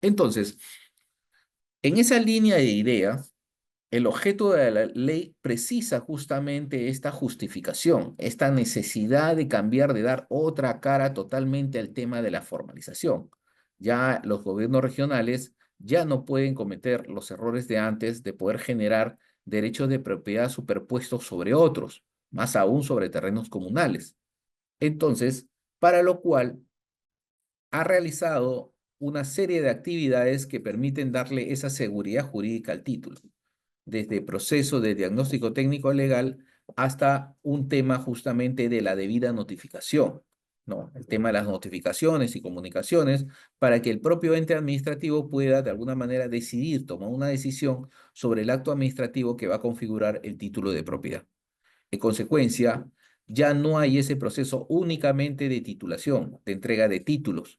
Entonces, en esa línea de ideas, el objeto de la ley precisa justamente esta justificación, esta necesidad de cambiar, de dar otra cara totalmente al tema de la formalización. Ya los gobiernos regionales ya no pueden cometer los errores de antes de poder generar derechos de propiedad superpuestos sobre otros, más aún sobre terrenos comunales. Entonces, para lo cual ha realizado una serie de actividades que permiten darle esa seguridad jurídica al título, desde proceso de diagnóstico técnico legal hasta un tema justamente de la debida notificación, ¿no? El tema de las notificaciones y comunicaciones para que el propio ente administrativo pueda de alguna manera decidir, tomar una decisión sobre el acto administrativo que va a configurar el título de propiedad. En consecuencia, ya no hay ese proceso únicamente de titulación, de entrega de títulos,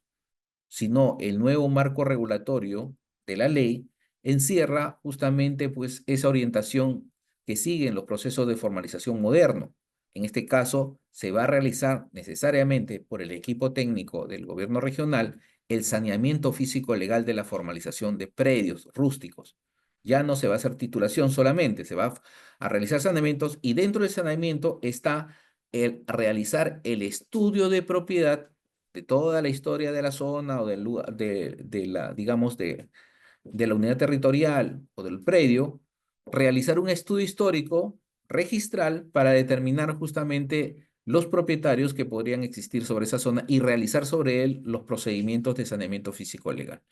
sino el nuevo marco regulatorio de la ley encierra justamente pues esa orientación que siguen los procesos de formalización moderno. En este caso, se va a realizar necesariamente por el equipo técnico del gobierno regional el saneamiento físico legal de la formalización de predios rústicos. Ya no se va a hacer titulación solamente, se va a realizar saneamientos y dentro del saneamiento está el realizar el estudio de propiedad de toda la historia de la zona o del lugar, de la, digamos, de la unidad territorial o del predio, realizar un estudio histórico registral para determinar justamente los propietarios que podrían existir sobre esa zona y realizar sobre él los procedimientos de saneamiento físico legal.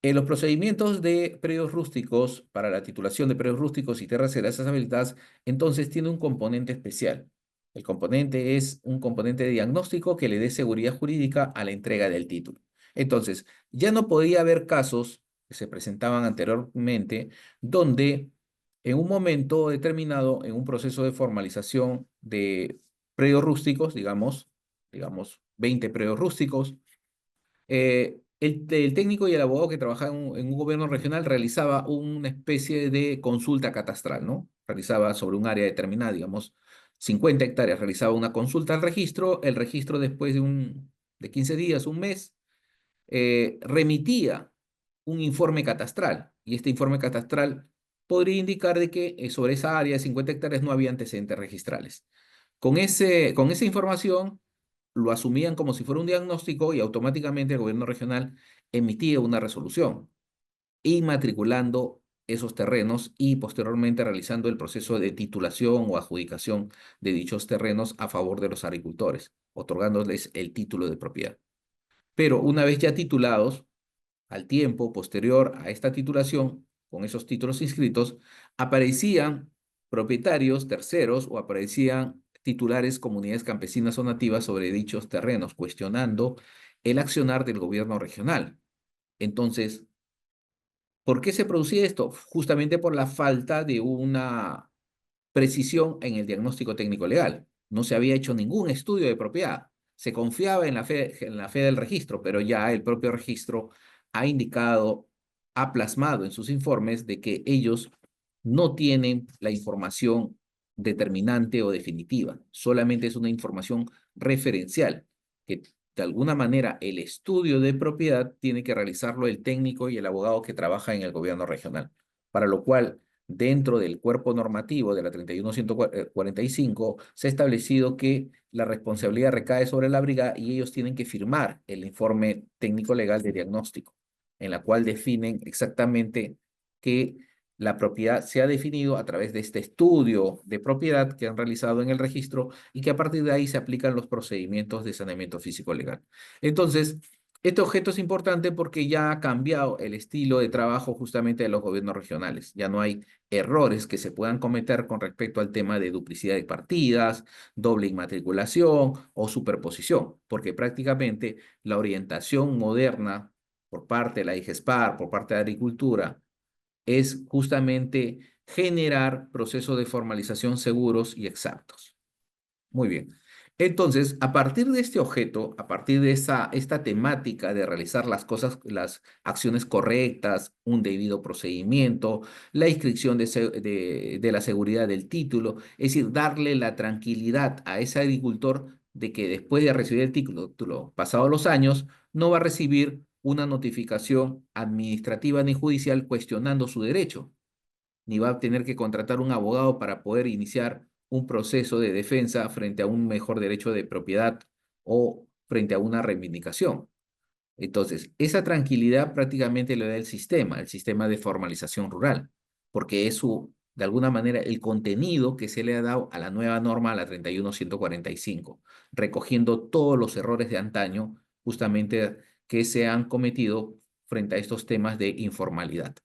En los procedimientos de predios rústicos, para la titulación de predios rústicos y tierras heredades habilitadas, entonces tiene un componente especial. El componente es un componente de diagnóstico que le dé seguridad jurídica a la entrega del título. Entonces, ya no podía haber casos que se presentaban anteriormente donde en un momento determinado, en un proceso de formalización de predios rústicos, digamos 20 predios rústicos, el técnico y el abogado que trabajaba en un gobierno regional realizaba una especie de consulta catastral, ¿no? Realizaba sobre un área determinada, digamos, 50 hectáreas, realizaba una consulta al registro, el registro después de 15 días, un mes, remitía un informe catastral y este informe catastral podría indicar de que sobre esa área de 50 hectáreas no había antecedentes registrales. Con esa información lo asumían como si fuera un diagnóstico y automáticamente el gobierno regional emitía una resolución, inmatriculando esos terrenos y posteriormente realizando el proceso de titulación o adjudicación de dichos terrenos a favor de los agricultores, otorgándoles el título de propiedad. Pero una vez ya titulados, al tiempo posterior a esta titulación, con esos títulos inscritos, aparecían propietarios terceros o aparecían titulares comunidades campesinas o nativas sobre dichos terrenos, cuestionando el accionar del gobierno regional. Entonces, ¿por qué se producía esto? Justamente por la falta de una precisión en el diagnóstico técnico legal. No se había hecho ningún estudio de propiedad. Se confiaba en la fe del registro, pero ya el propio registro ha indicado, ha plasmado en sus informes de que ellos no tienen la información determinante o definitiva. Solamente es una información referencial, que de alguna manera el estudio de propiedad tiene que realizarlo el técnico y el abogado que trabaja en el gobierno regional, para lo cual dentro del cuerpo normativo de la 31145 se ha establecido que la responsabilidad recae sobre la brigada y ellos tienen que firmar el informe técnico legal de diagnóstico, en la cual definen exactamente que la propiedad se ha definido a través de este estudio de propiedad que han realizado en el registro y que a partir de ahí se aplican los procedimientos de saneamiento físico legal. Entonces, este objeto es importante porque ya ha cambiado el estilo de trabajo justamente de los gobiernos regionales. Ya no hay errores que se puedan cometer con respecto al tema de duplicidad de partidas, doble inmatriculación o superposición, porque prácticamente la orientación moderna por parte de la IGESPAR, por parte de Agricultura, es justamente generar procesos de formalización seguros y exactos. Muy bien. Entonces, a partir de este objeto, a partir de esta temática de realizar las cosas, las acciones correctas, un debido procedimiento, la inscripción de la seguridad del título, es decir, darle la tranquilidad a ese agricultor de que después de recibir el título, pasados los años, no va a recibir una notificación administrativa ni judicial cuestionando su derecho, ni va a tener que contratar un abogado para poder iniciar un proceso de defensa frente a un mejor derecho de propiedad o frente a una reivindicación. Entonces, esa tranquilidad prácticamente le da el sistema de formalización rural, porque es de alguna manera, el contenido que se le ha dado a la nueva norma, a la 31145, recogiendo todos los errores de antaño, justamente que se han cometido frente a estos temas de informalidad.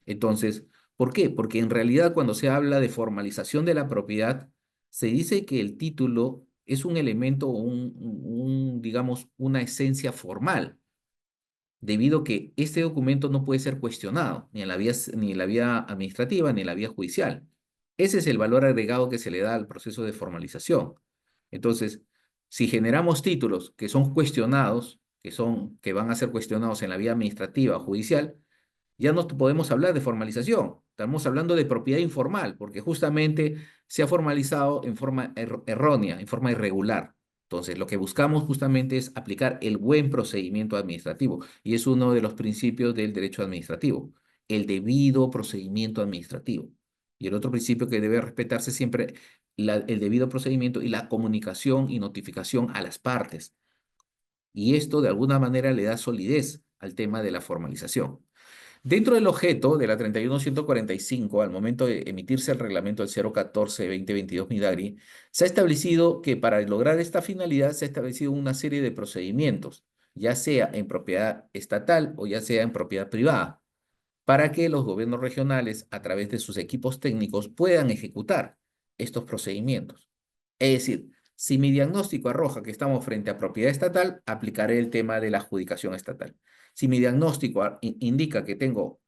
Entonces, ¿por qué? Porque en realidad cuando se habla de formalización de la propiedad, se dice que el título es un elemento, digamos, una esencia formal debido a que este documento no puede ser cuestionado ni en la vía administrativa ni en la vía judicial. Ese es el valor agregado que se le da al proceso de formalización. Entonces, si generamos títulos que son cuestionados, que van a ser cuestionados en la vía administrativa o judicial, ya no podemos hablar de formalización. Estamos hablando de propiedad informal, porque justamente se ha formalizado en forma errónea, en forma irregular. Entonces, lo que buscamos justamente es aplicar el buen procedimiento administrativo, y es uno de los principios del derecho administrativo, el debido procedimiento administrativo. Y el otro principio que debe respetarse siempre, el debido procedimiento y la comunicación y notificación a las partes. Y esto de alguna manera le da solidez al tema de la formalización. Dentro del objeto de la 31145, al momento de emitirse el reglamento del 014-2022 Midagri, se ha establecido que para lograr esta finalidad se ha establecido una serie de procedimientos, ya sea en propiedad estatal o ya sea en propiedad privada, para que los gobiernos regionales, a través de sus equipos técnicos, puedan ejecutar estos procedimientos. Es decir, si mi diagnóstico arroja que estamos frente a propiedad estatal, aplicaré el tema de la adjudicación estatal. Si mi diagnóstico indica que tengo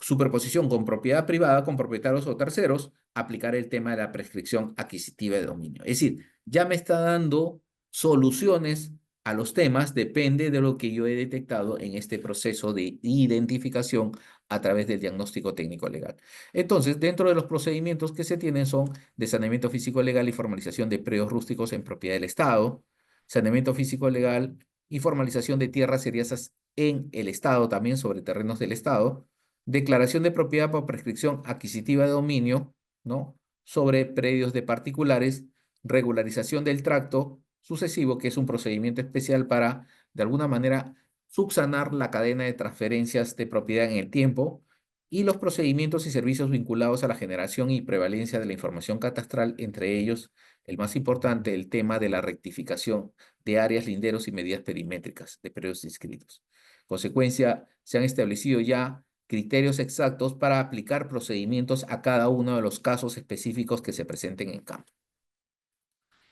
superposición con propiedad privada, con propietarios o terceros, aplicar el tema de la prescripción adquisitiva de dominio. Es decir, ya me está dando soluciones a los temas, depende de lo que yo he detectado en este proceso de identificación a través del diagnóstico técnico legal. Entonces, dentro de los procedimientos que se tienen son de saneamiento físico legal y formalización de predios rústicos en propiedad del Estado, saneamiento físico legal y formalización de tierras seriasas en el Estado, también sobre terrenos del Estado, declaración de propiedad por prescripción adquisitiva de dominio, ¿no? Sobre predios de particulares, regularización del tracto sucesivo, que es un procedimiento especial para, de alguna manera, subsanar la cadena de transferencias de propiedad en el tiempo, y los procedimientos y servicios vinculados a la generación y prevalencia de la información catastral, entre ellos, el más importante, el tema de la rectificación de áreas, linderos y medidas perimétricas de predios inscritos. Consecuencia, se han establecido ya criterios exactos para aplicar procedimientos a cada uno de los casos específicos que se presenten en campo.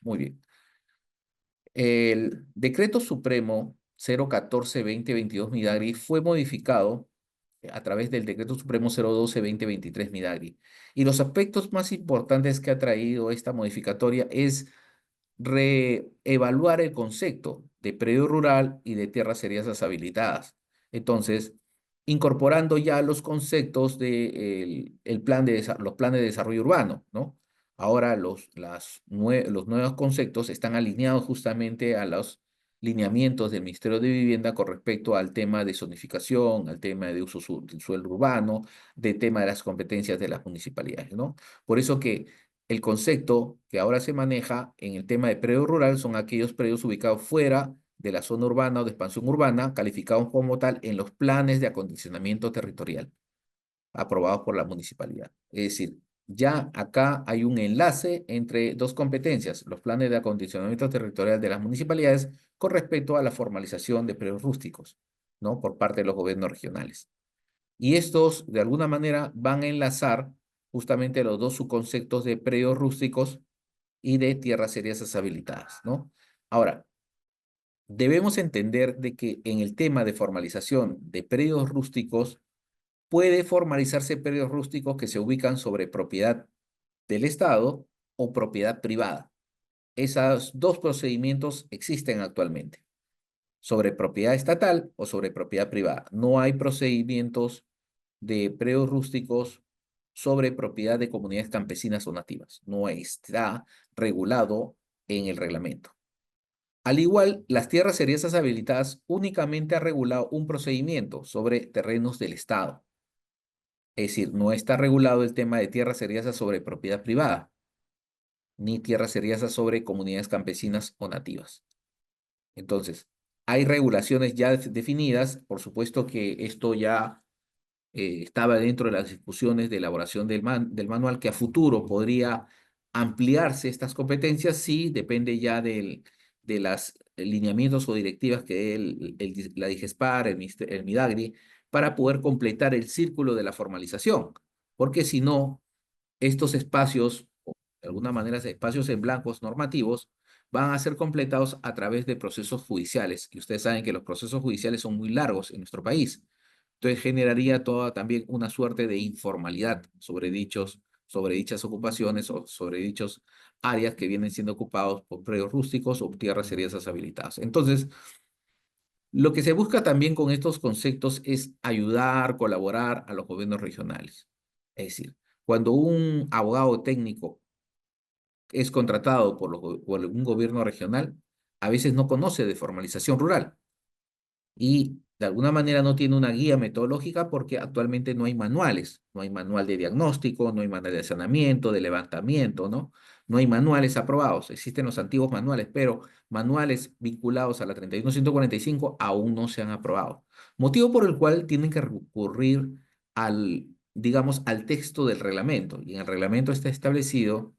Muy bien. El Decreto Supremo 014-2022 Midagri fue modificado a través del Decreto Supremo 012-2023 Midagri. Y los aspectos más importantes que ha traído esta modificatoria es reevaluar el concepto de predio rural y de tierras serias habilitadas. Entonces, incorporando ya los conceptos de los planes de desarrollo urbano, ¿no? Ahora los nuevos conceptos están alineados justamente a los lineamientos del Ministerio de Vivienda con respecto al tema de zonificación, al tema de uso del suelo urbano, del tema de las competencias de las municipalidades, ¿no? Por eso que el concepto que ahora se maneja en el tema de predio rural son aquellos predios ubicados fuera de la zona urbana o de expansión urbana, calificados como tal en los planes de acondicionamiento territorial aprobados por la municipalidad. Es decir, ya acá hay un enlace entre dos competencias, los planes de acondicionamiento territorial de las municipalidades con respecto a la formalización de predios rústicos, ¿no? Por parte de los gobiernos regionales. Y estos, de alguna manera, van a enlazar justamente los dos subconceptos de predios rústicos y de tierras serias habilitadas, ¿no? Ahora, debemos entender de que en el tema de formalización de predios rústicos, puede formalizarse predios rústicos que se ubican sobre propiedad del Estado o propiedad privada. Esos dos procedimientos existen actualmente, sobre propiedad estatal o sobre propiedad privada. No hay procedimientos de predios rústicos sobre propiedad de comunidades campesinas o nativas. No está regulado en el reglamento. Al igual, las tierras seriesas habilitadas únicamente ha regulado un procedimiento sobre terrenos del Estado. Es decir, no está regulado el tema de tierras seriesas sobre propiedad privada, ni tierras seriesas sobre comunidades campesinas o nativas. Entonces, hay regulaciones ya definidas. Por supuesto que esto ya estaba dentro de las discusiones de elaboración del manual, que a futuro podría ampliarse estas competencias, sí, depende ya de los lineamientos o directivas que dé la DIGESPAR, el MIDAGRI, para poder completar el círculo de la formalización, porque si no, estos espacios, o de alguna manera espacios en blancos normativos, van a ser completados a través de procesos judiciales, y ustedes saben que los procesos judiciales son muy largos en nuestro país. Entonces generaría toda también una suerte de informalidad sobre dichas ocupaciones o sobre dichas áreas que vienen siendo ocupados por predios rústicos o tierras serias habilitadas. Entonces, lo que se busca también con estos conceptos es ayudar, colaborar a los gobiernos regionales. Es decir, cuando un abogado técnico es contratado por un gobierno regional, a veces no conoce de formalización rural y de alguna manera no tiene una guía metodológica porque actualmente no hay manuales, no hay manual de diagnóstico, no hay manual de saneamiento, de levantamiento, ¿no? No hay manuales aprobados, existen los antiguos manuales, pero manuales vinculados a la 31145 aún no se han aprobado. Motivo por el cual tienen que recurrir digamos, al texto del reglamento. Y en el reglamento está establecido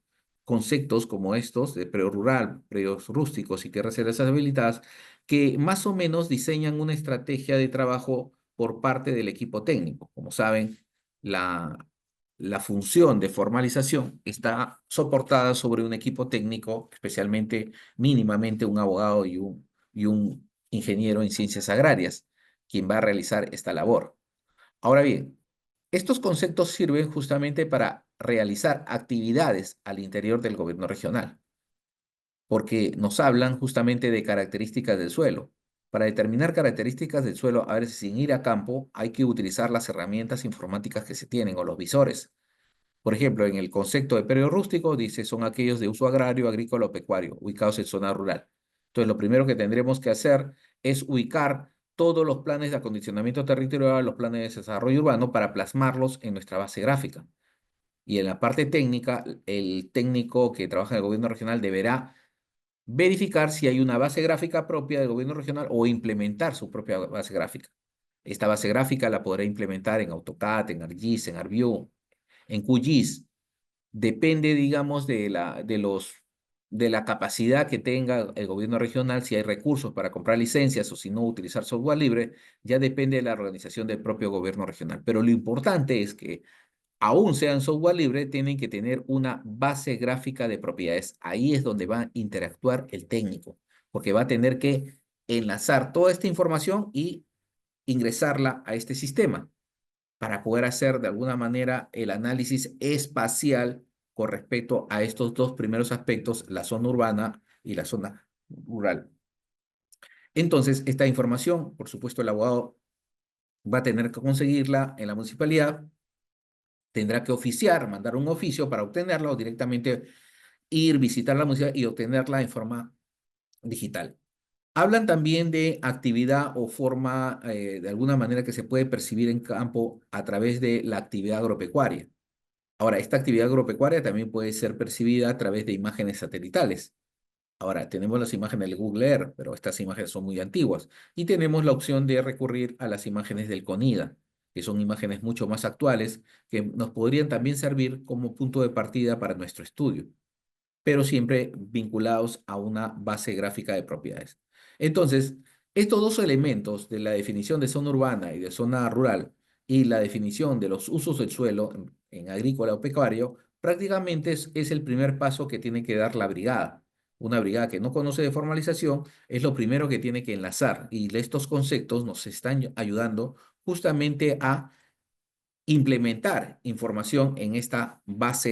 conceptos como estos de predio rural, predios rústicos y tierras serias habilitadas que más o menos diseñan una estrategia de trabajo por parte del equipo técnico. Como saben, la función de formalización está soportada sobre un equipo técnico, especialmente mínimamente un abogado y un ingeniero en ciencias agrarias, quien va a realizar esta labor. Ahora bien, estos conceptos sirven justamente para realizar actividades al interior del gobierno regional, porque nos hablan justamente de características del suelo. Para determinar características del suelo, a ver, sin ir a campo, hay que utilizar las herramientas informáticas que se tienen o los visores. Por ejemplo, en el concepto de predio rústico dice son aquellos de uso agrario, agrícola o pecuario, ubicados en zona rural. Entonces, lo primero que tendremos que hacer es ubicar todos los planes de acondicionamiento territorial, los planes de desarrollo urbano para plasmarlos en nuestra base gráfica. Y en la parte técnica, el técnico que trabaja en el gobierno regional deberá verificar si hay una base gráfica propia del gobierno regional o implementar su propia base gráfica. Esta base gráfica la podrá implementar en AutoCAD, en ArcGIS, en ArcView, en QGIS. Depende, digamos, de la capacidad que tenga el gobierno regional, si hay recursos para comprar licencias o si no utilizar software libre, ya depende de la organización del propio gobierno regional. Pero lo importante es que aún sean software libre, tienen que tener una base gráfica de propiedades. Ahí es donde va a interactuar el técnico, porque va a tener que enlazar toda esta información y ingresarla a este sistema para poder hacer de alguna manera el análisis espacial con respecto a estos dos primeros aspectos, la zona urbana y la zona rural. Entonces, esta información, por supuesto, el abogado va a tener que conseguirla en la municipalidad, tendrá que oficiar, mandar un oficio para obtenerla o directamente ir, visitar la municipalidad y obtenerla en forma digital. Hablan también de actividad o forma, de alguna manera, que se puede percibir en campo a través de la actividad agropecuaria. Ahora, esta actividad agropecuaria también puede ser percibida a través de imágenes satelitales. Ahora, tenemos las imágenes del Google Earth, pero estas imágenes son muy antiguas. Y tenemos la opción de recurrir a las imágenes del CONIDA, que son imágenes mucho más actuales, que nos podrían también servir como punto de partida para nuestro estudio, pero siempre vinculados a una base gráfica de propiedades. Entonces, estos dos elementos de la definición de zona urbana y de zona rural y la definición de los usos del suelo en agrícola o pecuario, prácticamente es el primer paso que tiene que dar la brigada. Una brigada que no conoce de formalización es lo primero que tiene que enlazar y estos conceptos nos están ayudando justamente a implementar información en esta base